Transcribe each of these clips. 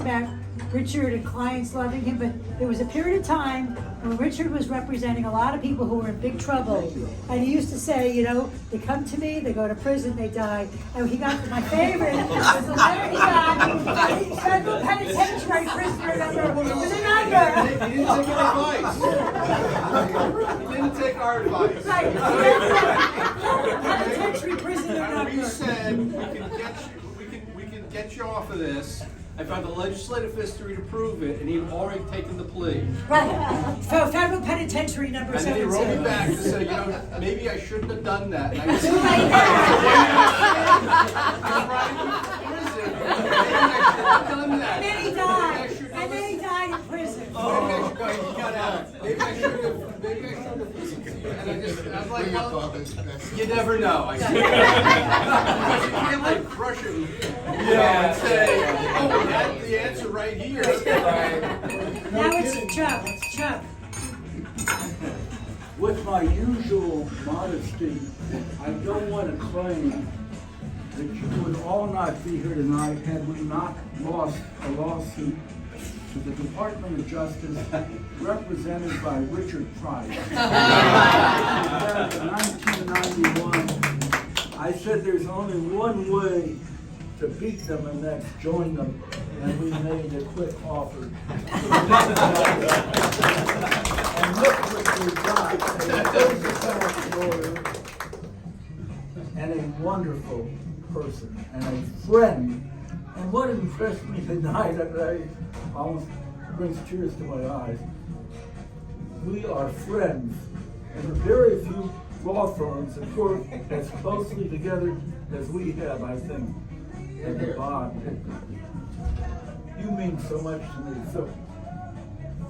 about Richard and clients loving him, but there was a period of time when Richard was representing a lot of people who were in big trouble. And he used to say, you know, they come to me, they go to prison, they die. And he got my favorite was the letter he got, federal penitentiary prisoner number with a number. He didn't take our advice. He didn't take our advice. Right. Penitentiary prisoner number. We said we can get you off of this. I found the legislative history to prove it, and he'd already taken the plea. Right. So federal penitentiary number And then he 72. wrote me back to say, you know, maybe I shouldn't have done that. And I said, Too late now. done that. And then he died. And then he died in prison. Maybe I should go. He got out. Maybe I should have listened to you. And I'm like, well, you never know. I said, because you can't like crush him, you know, and say, oh, we had the answer right here. Now it's Chuck. It's Chuck. With my usual modesty, I don't want to claim that you would all not be here tonight had we not lost a lawsuit to the Department of Justice represented by Richard Price. Back in 1991, I said there's only one way to beat them, and that's join them, and we made a quick offer. And look what we got, a first-class lawyer, and a wonderful person, and a friend. And what impressed me tonight, and I almost brings tears to my eyes, we are friends, and the very few law firms that work as closely together as we have, I think, in the bond. You mean so much to me, so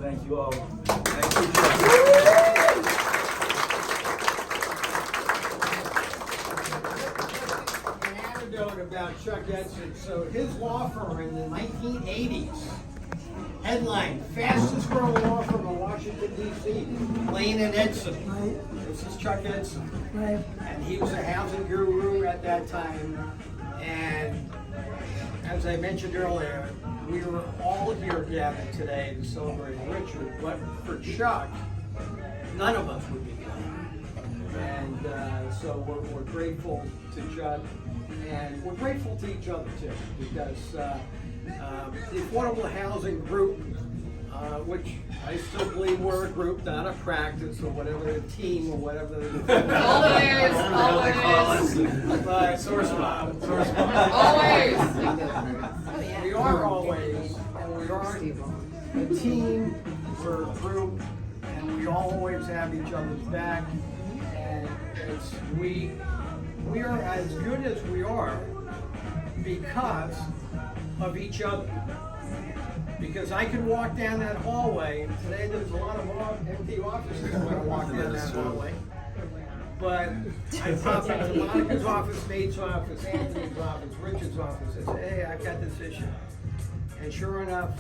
thank you all. Thank you, Chuck. An anecdote about Chuck Edson. So his law firm in the 1980s, headline, fastest growing law firm in Washington, D.C., Lane and Edson. Right. This is Chuck Edson. Right. And he was a housing guru at that time. And as I mentioned earlier, we were all here gathered today to celebrate Richard, but for Chuck, none of us would be here. And so we're grateful to Chuck, and we're grateful to each other too, because the Affordable Housing Group, which I still believe we're a group, not a practice or whatever, a team or whatever. Always. But source Always. we are always, and we are a team, we're a group, and we always have each other's back. And we are as good as we are because of each other. Because I could walk down that hallway, today there's a lot of empty offices when I walk down that hallway. But I pop into Monica's office, Nate's office, Anthony's office, Richard's office, and say, hey, I've got this issue. And sure enough,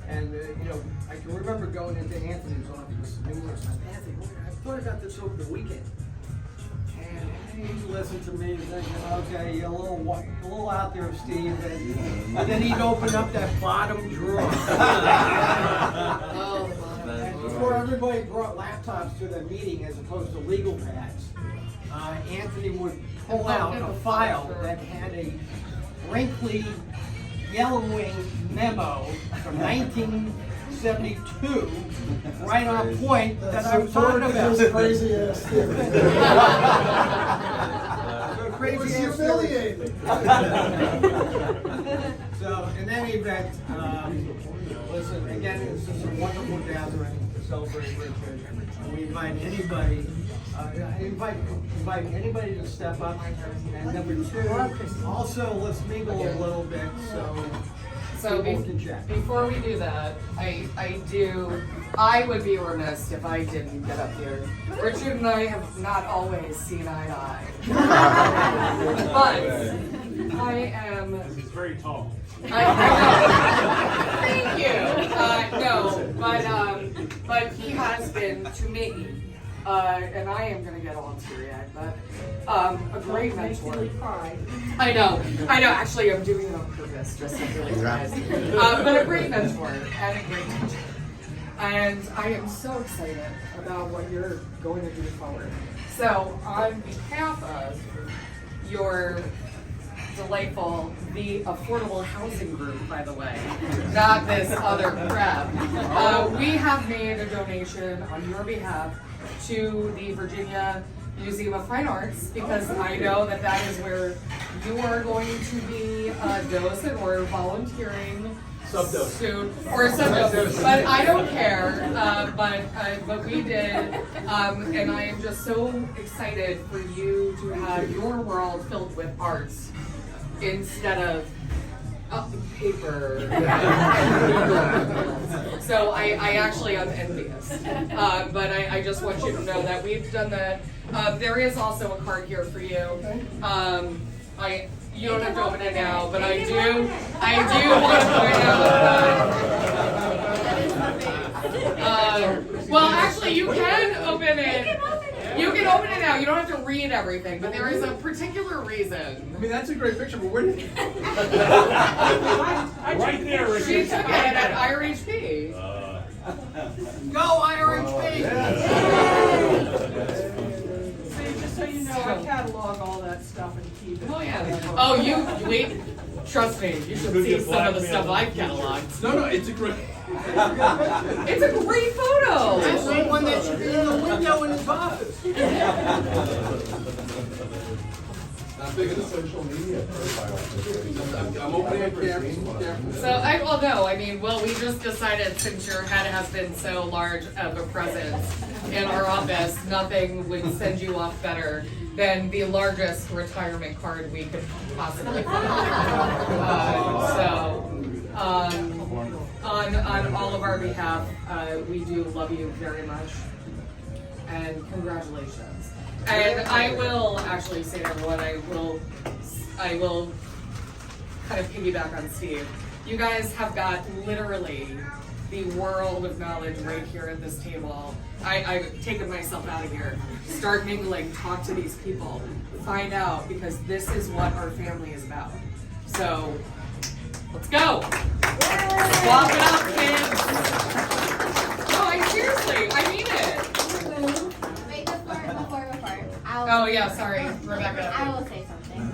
and you know, I can remember going into Anthony's office numerous times. Anthony, I thought about this over the weekend. And he'd listen to me and thinking, okay, you're a little out there, Steve. And then he'd open up that bottom drawer. And before everybody brought laptops to the meeting as opposed to legal pads, Anthony would pull out a file that had a wrinkly yellowing memo from 1972, right on point that I was talking about. Crazy ass Crazy ass humiliating. So in any event, listen, again, this is a wonderful gathering to celebrate Richard. We invite anybody, invite anybody to step up. And number two, also let's mingle a little bit so people can chat. Before we do that, I would be remiss if I didn't get up here. Richard and I have not always seen eye to eye. But I am. He's very tall. I know. Thank you. No, but he has been to me and I am gonna get all teary-eyed, but a great mentor. I know. Actually, I'm doing it on purpose, just to really guys. But a great mentor and a great teacher. And I am so excited about what you're going to do forward. So, on behalf of your delightful, the Affordable Housing Group, by the way, not this other crap, we have made a donation on your behalf to the Virginia Museum of Fine Arts, because I know that that is where you are going to be docent or volunteering soon, or subdosing, but I don't care, but we did, and I am just so excited for you to have your world filled with arts instead of paper. So I actually am envious, but I just want you to know that we've done that. There is also a card here for you. You don't have to open it now, but I do want to point out. Well, actually, you can open it. You can open it now. You don't have to read everything, but there is a particular reason. I mean, that's a great picture, but where did you? Right there, Richard. She took it at IRHP. Go IRHP! See, just so you know, I catalog all that stuff and keep it. Oh yeah. Oh, wait. Trust me, you should see some of the stuff I've cataloged. No, it's a great. It's a great photo. That's the one that should be in the window in his office. Not big in the social media profile. I'm opening a camera. So we just decided, since your head has been so large of a presence in our office, nothing would send you off better than the largest retirement card we could possibly find. On all of our behalf, we do love you very much, and congratulations. And I will actually say to everyone, I will kind of piggyback on Steve. You guys have got literally the world of knowledge right here at this table. I've taken myself out of here. Start mingling, talk to these people, find out, because this is what our family is about. So, let's go! Swap it up, kids! No, I mean it! Wait, before. Oh yeah, sorry, Rebecca. I will say something.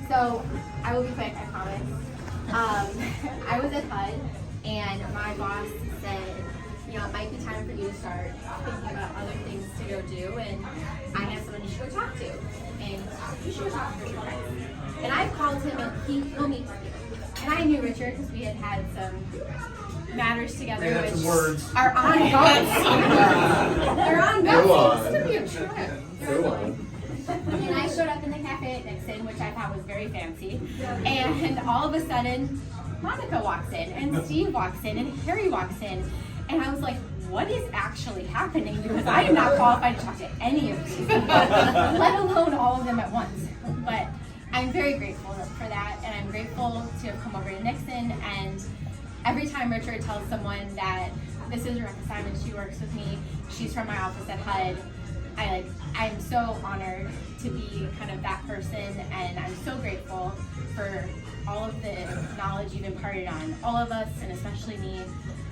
So, I will be quick, I promise. I was at HUD, and my boss said, it might be time for you to start thinking about other things to go do, and I have someone you should go talk to, and you should go talk to Richard Price. And I called him, and he'll meet with you. And I knew Richard because we had some matters together, which are ongoing. They're ongoing. That's to be a trend. And I showed up in the cafe at Nixon, which I thought was very fancy. And all of a sudden, Monica walks in, and Steve walks in, and Harry walks in. And I was like, what is actually happening? Because I am not qualified to talk to any of these people, let alone all of them at once. But I'm very grateful for that, and I'm grateful to have come over to Nixon. And every time Richard tells someone that this is Rebecca Simon, she works with me, she's from my office at HUD, I'm so honored to be kind of that person, and I'm so grateful for all of the knowledge you've imparted on all of us, and especially me,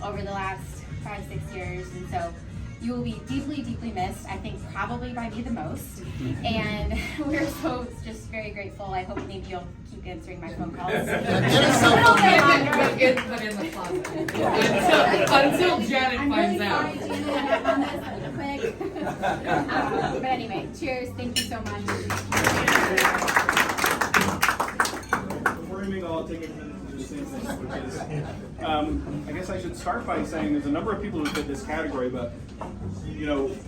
over the last 5-6 years. And so you will be deeply, deeply missed, I think probably by me the most. And we're so just very grateful. I hope maybe you'll keep answering my phone calls. But in the closet. Until Janet I'm finds really out. sorry, Gina, on this quick. But anyway, cheers. Thank you so much. Before we I'll take a minute to do the same thing, which is, I guess I should start by saying there's a number of people who fit this category, but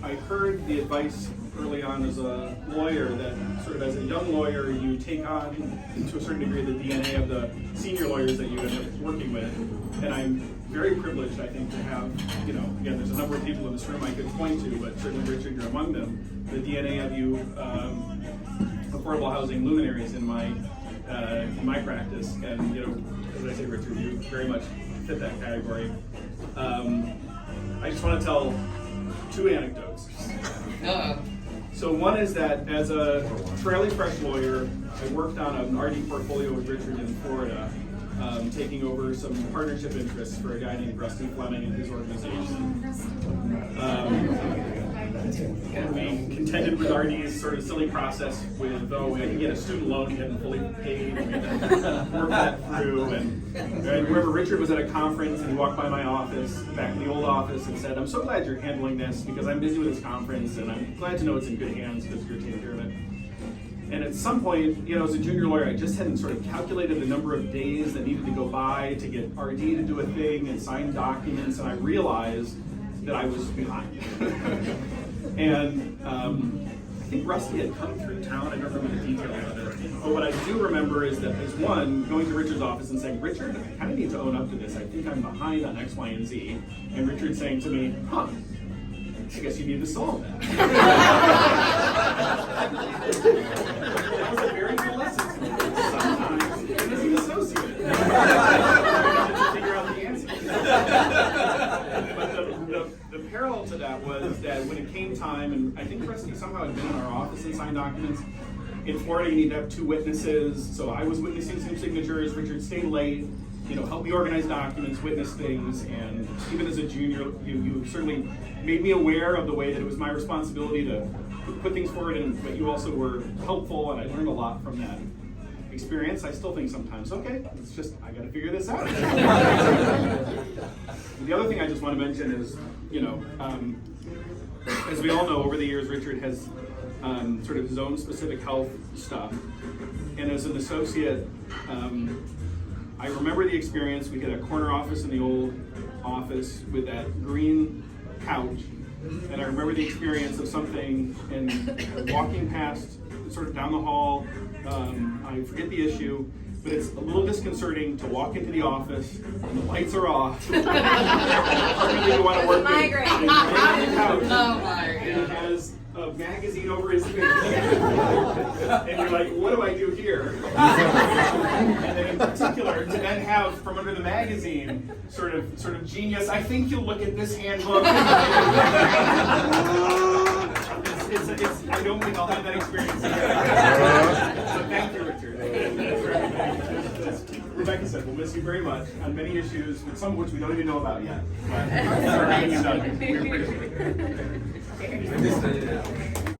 I heard the advice early on as a lawyer that sort of as a young lawyer you take on to a certain degree the DNA of the senior lawyers that you end up working with, and I'm very privileged, I think, to have, again, there's a number of people in this room I could point to, but certainly Richard, you're among them, the DNA of you affordable housing luminaries in my practice, and as I say, Richard, you very much fit that category. I just want to tell two anecdotes. So one is that as a fairly fresh lawyer, I worked on an RD portfolio with Richard in Florida, taking over some partnership interests for a guy named Rusty Fleming and his organization. We contended with RD's sort of silly process with, oh, I can get a student loan he hadn't fully paid, and work that through. And I remember Richard was at a conference and he walked by my office, back in the old office, and said, I'm so glad you're handling this because I'm busy with this conference and I'm glad to know it's in good hands because you're taking care of it. And at some point, you know, as a junior lawyer, I just hadn't sort of calculated the number of days that needed to go by to get RD to do a thing and sign documents, and I realized that I was behind. And I think Rusty had come through town. I don't remember the details of it. But what I do remember is that as one, going to Richard's office and saying, Richard, I kind of need to own up to this. I think I'm behind on X, Y, and Z. And Richard saying to me, huh, I guess you need to solve that. That was a very good lesson for me. Sometimes, even as an associate, to figure out the answer. But the parallel to that was that when it came time, and I think Rusty somehow had been in our office and signed documents. In Florida, you need to have 2 witnesses. So I was witnessing some signatures. Richard stayed late. You know, help me organize documents, witness things, and even as a junior, you certainly made me aware of the way that it was my responsibility to put things forward, but you also were helpful, and I learned a lot from that experience. I still think sometimes, okay, it's just, I gotta figure this out. The other thing I just want to mention is, you know, as we all know, over the years, Richard has sort of his own specific health stuff, and as an associate, I remember the experience. We had a corner office in the old office with that green couch, and I remember the experience of something and walking past, sort of down the hall. I forget the issue, but it's a little disconcerting to walk into the office and the lights are off. Apparently you want to work Migraine. on the couch. Oh my And he has a magazine over his face. And you're like, what do I do here? And then in particular, to then have from under the magazine, sort of genius, I think you'll look at this handbook. I don't think I'll have that experience again. So thank you, Richard. As Rebecca said, we'll miss you very much on many issues, some of which we don't even know about yet. But we appreciate it.